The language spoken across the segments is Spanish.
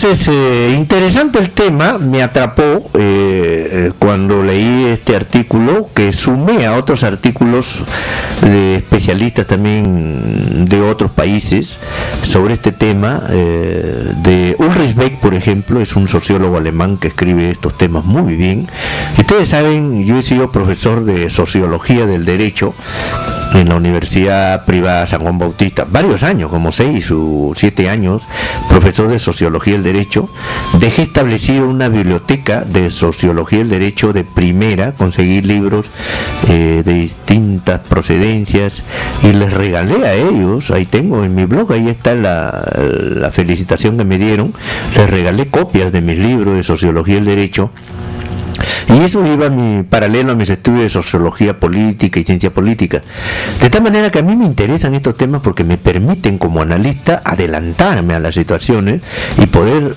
entonces, interesante el tema, me atrapó cuando leí este artículo, que sumé a otros artículos de especialistas también de otros países sobre este tema, de Ulrich Beck, por ejemplo, es un sociólogo alemán que escribe estos temas muy bien. Ustedes saben, yo he sido profesor de sociología del derecho en la Universidad Privada San Juan Bautista, varios años, como 6 o 7 años, profesor de Sociología del Derecho. Dejé establecido una biblioteca de Sociología del Derecho de primera, conseguí libros de distintas procedencias y les regalé a ellos, ahí tengo en mi blog, ahí está la felicitación que me dieron, les regalé copias de mis libros de Sociología del Derecho. Y eso iba paralelo a mis estudios de sociología política y ciencia política. De tal manera que a mí me interesan estos temas porque me permiten como analista adelantarme a las situaciones y poder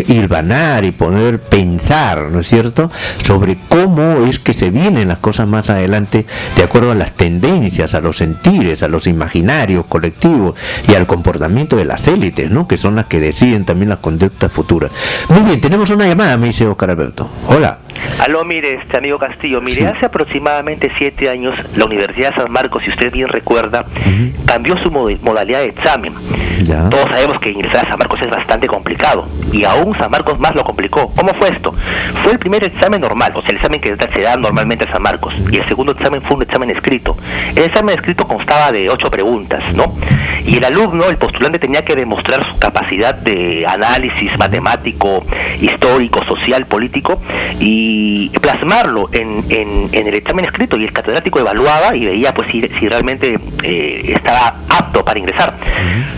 hilvanar y poder pensar, ¿no es cierto?, sobre cómo es que se vienen las cosas más adelante de acuerdo a las tendencias, a los sentires, a los imaginarios colectivos y al comportamiento de las élites, ¿no?, que son las que deciden también las conductas futuras. Muy bien, tenemos una llamada, me dice Oscar Alberto. Hola. Aló, mire, amigo Castillo, mire, sí. Hace aproximadamente 7 años la Universidad de San Marcos, si usted bien recuerda, cambió su modalidad de examen. Ya. Todos sabemos que ingresar a San Marcos es bastante complicado, y aún San Marcos más lo complicó. ¿Cómo fue esto? Fue el primer examen normal, o sea, el examen que se da normalmente en San Marcos, y el segundo examen fue un examen escrito. El examen escrito constaba de 8 preguntas, ¿no? Y el alumno, el postulante, tenía que demostrar su capacidad de análisis matemático, histórico, social, político, y plasmarlo en el examen escrito, y el catedrático evaluaba y veía pues si realmente estaba apto para ingresar.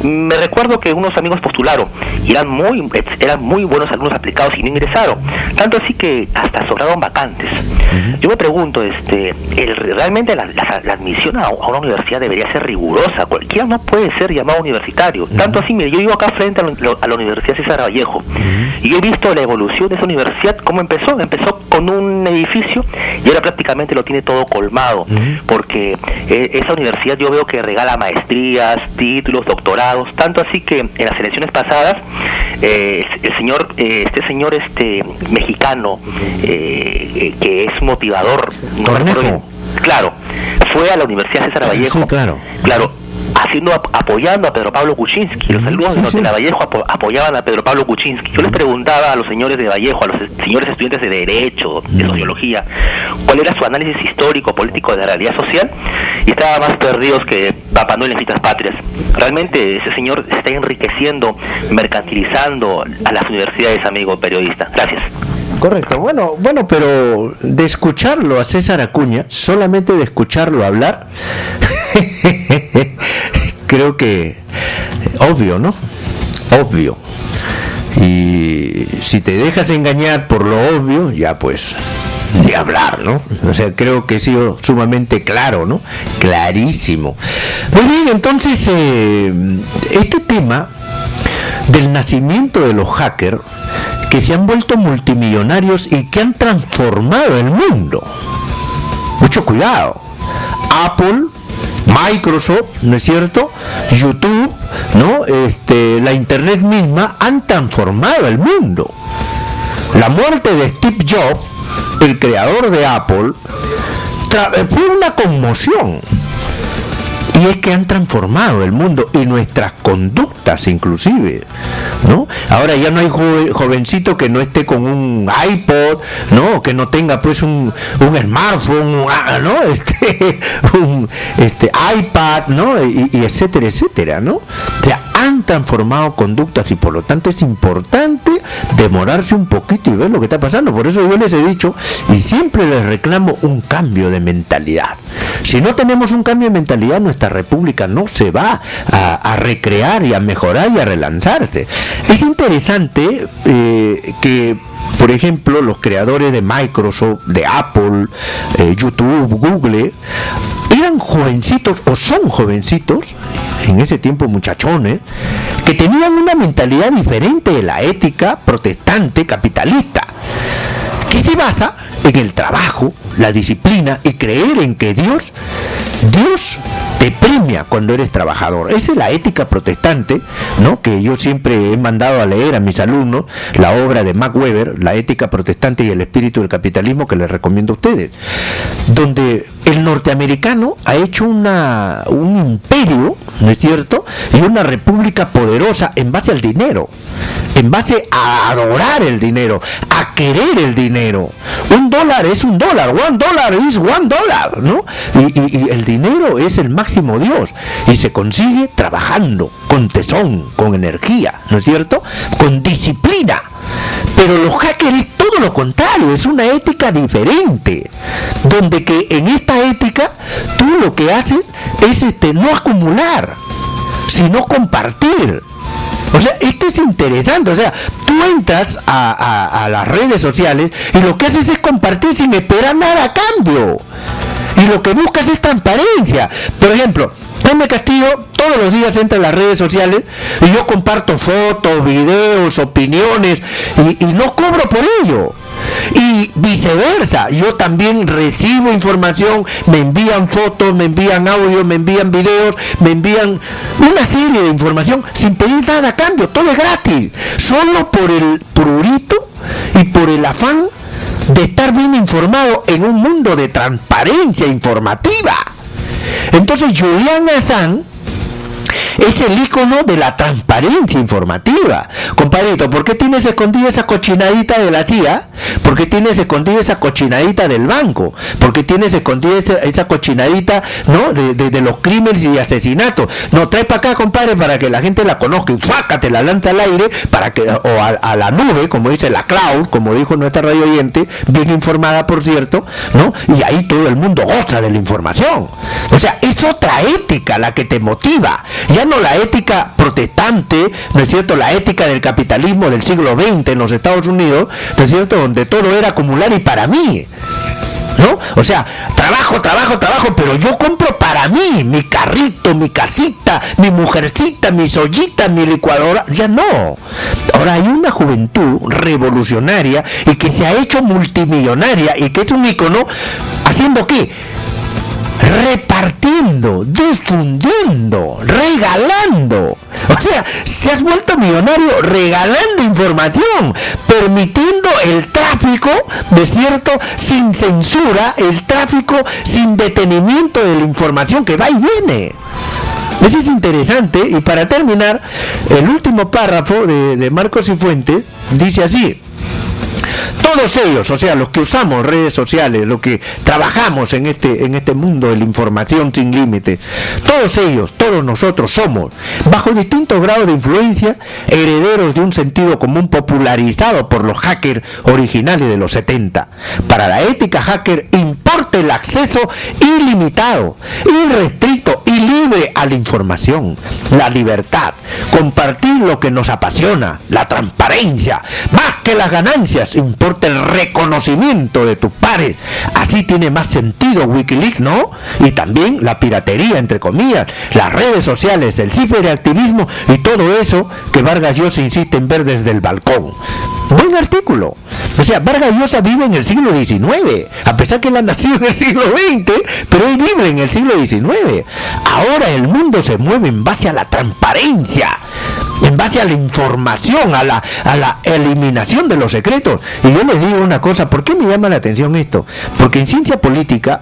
Me recuerdo que unos amigos postularon y eran muy buenos alumnos aplicados y no ingresaron, tanto así que hasta sobraron vacantes. Yo me pregunto, realmente la admisión a una universidad debería ser rigurosa. Cualquiera no puede ser llamado universitario, tanto así, mire, yo vivo acá frente a la Universidad César Vallejo y yo he visto la evolución de esa universidad, cómo empezó con un edificio y ahora prácticamente lo tiene todo colmado, porque esa universidad yo veo que regala maestrías, títulos, doctorados, tanto así que en las elecciones pasadas este señor mexicano que es motivador, claro, fue a la Universidad César Vallejo, sí, claro, apoyando a Pedro Pablo Kuczynski. Los alumnos de la Vallejo apoyaban a Pedro Pablo Kuczynski. Yo les preguntaba a los señores de Vallejo, a los señores estudiantes de Derecho, de Sociología, cuál era su análisis histórico, político de la realidad social, y estaban más perdidos que Papá Noel en fiestas patrias. Realmente ese señor está enriqueciendo, mercantilizando a las universidades, amigo periodista. Gracias. Correcto, bueno, pero de escucharlo a César Acuña, solamente de escucharlo hablar, creo que obvio, ¿no? Obvio. Y si te dejas engañar por lo obvio, ya pues de hablar, ¿no? O sea, creo que he sido sumamente claro, ¿no? Clarísimo. Muy bien, entonces este tema del nacimiento de los hackers que se han vuelto multimillonarios y que han transformado el mundo. Mucho cuidado. Apple, Microsoft, ¿no es cierto?, YouTube, ¿no?, la Internet misma han transformado el mundo. La muerte de Steve Jobs, el creador de Apple, fue una conmoción. Y es que han transformado el mundo y nuestras conductas inclusive, ¿no? Ahora ya no hay jovencito que no esté con un iPod, ¿no?, que no tenga pues un smartphone, ¿no?, un iPad, ¿no?, y etcétera, etcétera, ¿no? O sea, han transformado conductas y por lo tanto es importante demorarse un poquito y ver lo que está pasando. Por eso yo les he dicho y siempre les reclamo un cambio de mentalidad. Si no tenemos un cambio de mentalidad, nuestra república no se va a recrear y a mejorar y a relanzarse. Es interesante que, por ejemplo, los creadores de Microsoft, de Apple, YouTube, Google, eran jovencitos o son jovencitos, en ese tiempo muchachones, que tenían una mentalidad diferente de la ética protestante capitalista, que se basa en el trabajo, la disciplina y creer en que Dios te premia cuando eres trabajador. Esa es la ética protestante, ¿no? Que yo siempre he mandado a leer a mis alumnos, la obra de Max Weber, La ética protestante y el espíritu del capitalismo, que les recomiendo a ustedes, donde el norteamericano ha hecho un imperio, ¿no es cierto?, y una república poderosa en base al dinero, en base a adorar el dinero, a querer el dinero. $1 es $1, $1 is $1, ¿no? Y el dinero es el máximo Dios, y se consigue trabajando, con tesón, con energía, ¿no es cierto?, con disciplina. Pero los hackers es todo lo contrario, es una ética diferente, donde que en esta ética tú lo que haces es no acumular, sino compartir. O sea, esto es interesante. O sea, tú entras a las redes sociales y lo que haces es compartir sin esperar nada a cambio, y lo que buscas es transparencia. Por ejemplo, Jaime Castillo todos los días entra a las redes sociales y yo comparto fotos, videos, opiniones, y no cobro por ello. Y viceversa, yo también recibo información, me envían fotos, me envían audio, me envían videos, me envían una serie de información sin pedir nada a cambio, todo es gratis, solo por el prurito y por el afán de estar bien informado en un mundo de transparencia informativa. Entonces Julian Assange es el ícono de la transparencia informativa. Compadrito, ¿por qué tienes escondida esa cochinadita de la CIA? ¿Por qué tienes escondida esa cochinadita del banco? ¿Por qué tienes escondida esa cochinadita, ¿no?, de los crímenes y asesinatos? No, trae para acá, compadre, para que la gente la conozca, y ¡fuaca!, te la lanza al aire, para que, o a la nube, como dice la cloud, como dijo nuestra radio oyente, bien informada, por cierto, ¿no? Y ahí todo el mundo goza de la información. O sea, es otra ética la que te motiva. Ya no la ética protestante, ¿no es cierto?, la ética del capitalismo del siglo XX en los Estados Unidos, ¿no es cierto?, donde todo era acumular y para mí, ¿no? O sea, trabajo, pero yo compro para mí, mi carrito, mi casita, mi mujercita, mis ollitas, mi licuadora. Ya no. Ahora hay una juventud revolucionaria y que se ha hecho multimillonaria y que es un ícono, ¿haciendo qué? Repartiendo, difundiendo, regalando. O sea, se has vuelto millonario regalando información, permitiendo el tráfico, ¿de cierto?, sin censura, el tráfico sin detenimiento de la información que va y viene. Eso es interesante. Y para terminar, el último párrafo de Marcos y Fuentes dice así: todos ellos, o sea, los que usamos redes sociales, los que trabajamos en este mundo de la información sin límites, todos ellos, todos nosotros somos, bajo distintos grados de influencia, herederos de un sentido común popularizado por los hackers originales de los 70. Para la ética hacker importa el acceso ilimitado, irrestricto y libre a la información, la libertad, compartir lo que nos apasiona, la transparencia, más que las ganancias, importa el reconocimiento de tus pares. Así tiene más sentido Wikileaks, ¿no? Y también la piratería, entre comillas, las redes sociales, el ciberactivismo y todo eso que Vargas Llosa insiste en ver desde el balcón. Buen artículo. O sea, Vargas Llosa vive en el siglo XIX, a pesar que él ha nacido en el siglo XX, pero él vive en el siglo XIX. Ahora el mundo se mueve en base a la transparencia, en base a la información, a la eliminación de los secretos. Y yo les digo una cosa, ¿por qué me llama la atención esto? Porque en ciencia política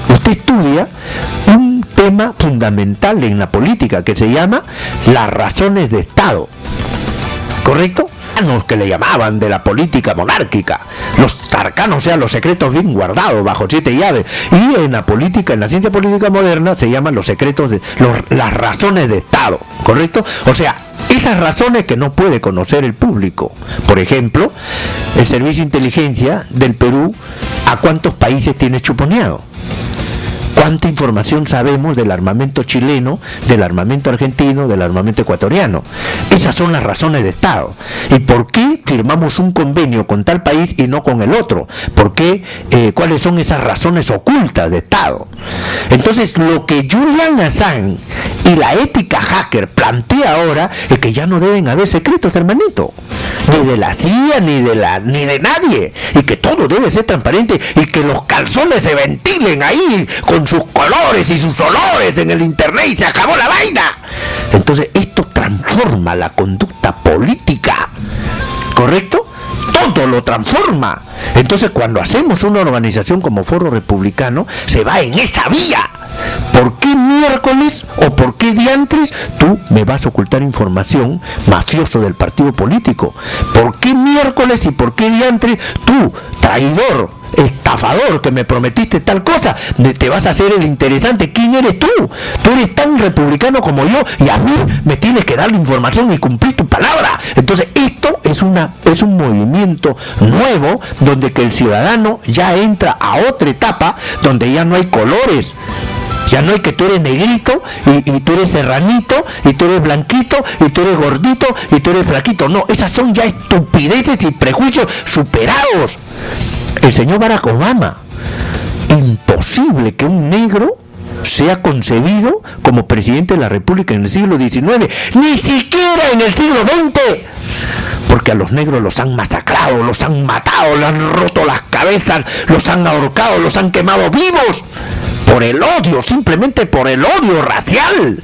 usted estudia un tema fundamental en la política que se llama las razones de Estado, ¿correcto? Que le llamaban de la política monárquica, los arcanos, o sea, los secretos bien guardados bajo 7 llaves, y en la política, en la ciencia política moderna se llaman los secretos de las razones de Estado, ¿correcto? O sea, esas razones que no puede conocer el público. Por ejemplo, el Servicio de Inteligencia del Perú, ¿a cuántos países tiene chuponeado? ¿Cuánta información sabemos del armamento chileno, del armamento argentino, del armamento ecuatoriano? Esas son las razones de Estado. ¿Y por qué firmamos un convenio con tal país y no con el otro? ¿Por qué? ¿Cuáles son esas razones ocultas de Estado? Entonces, lo que Julian Assange y la ética hacker plantea ahora es que ya no deben haber secretos, hermanito. ni de la CIA, ni de nadie, y que todo debe ser transparente, y que los calzones se ventilen ahí con sus colores y sus olores en el internet, y se acabó la vaina. Entonces esto transforma la conducta política, ¿correcto? Todo lo transforma. Entonces cuando hacemos una organización como Foro Republicano, se va en esa vía. ¿Por qué miércoles o por qué diantres tú me vas a ocultar información, mafioso del partido político? ¿Por qué miércoles y por qué diantres tú, traidor, estafador, que me prometiste tal cosa, te vas a hacer el interesante? ¿Quién eres tú? Tú eres tan republicano como yo, y a mí me tienes que dar la información y cumplir tu palabra. Entonces esto es un movimiento nuevo, donde que el ciudadano ya entra a otra etapa, donde ya no hay colores. Ya no hay que tú eres negrito, y tú eres serranito, y tú eres blanquito, y tú eres gordito, y tú eres flaquito. No, esas son ya estupideces y prejuicios superados. El señor Barack Obama, imposible que un negro sea concebido como presidente de la República en el siglo XIX, ni siquiera en el siglo XX, porque a los negros los han masacrado, los han matado, les han roto las cabezas, los han ahorcado, los han quemado vivos, por el odio, simplemente por el odio racial.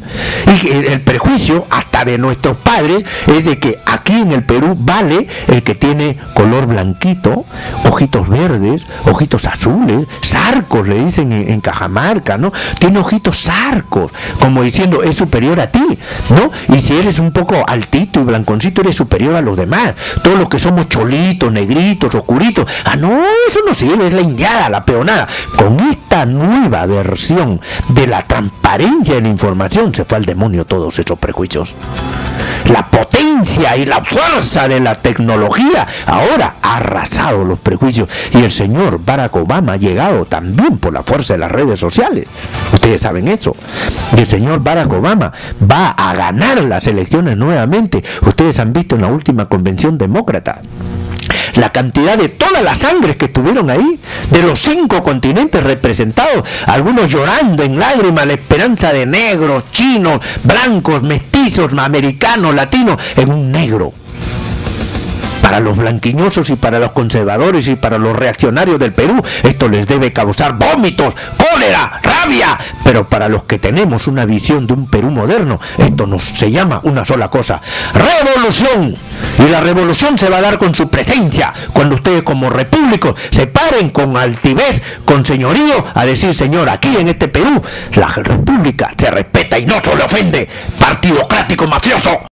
Y el prejuicio hasta de nuestros padres es de que aquí en el Perú vale el que tiene color blanquito, ojitos verdes, ojitos azules, zarcos le dicen en Cajamarca, ¿no? Tiene ojitos zarcos, como diciendo es superior a ti, ¿no? Y si eres un poco altito y blanconcito, eres superior a los demás. Todos los que somos cholitos, negritos, oscuritos, no, eso no sirve, es la indiada, la peonada. Con esta nueva versión de la transparencia de la información se fue al demonio todos esos prejuicios. La potencia y la fuerza de la tecnología ahora ha arrasado los prejuicios, y el señor Barack Obama ha llegado también por la fuerza de las redes sociales. Ustedes saben eso. Y el señor Barack Obama va a ganar las elecciones nuevamente. Ustedes han visto en la última convención demócrata la cantidad de todas las sangres que estuvieron ahí, de los 5 continentes representados, algunos llorando en lágrimas la esperanza de negros, chinos, blancos, mestizos, americanos, latinos, en un negro. Para los blanquiñosos y para los conservadores y para los reaccionarios del Perú, esto les debe causar vómitos, cólera, rabia. Pero para los que tenemos una visión de un Perú moderno, esto se llama una sola cosa: revolución. Y la revolución se va a dar con su presencia, cuando ustedes como repúblicos se paren con altivez, con señorío, a decir: señor, aquí en este Perú la república se respeta y no se le ofende, partidocrático mafioso.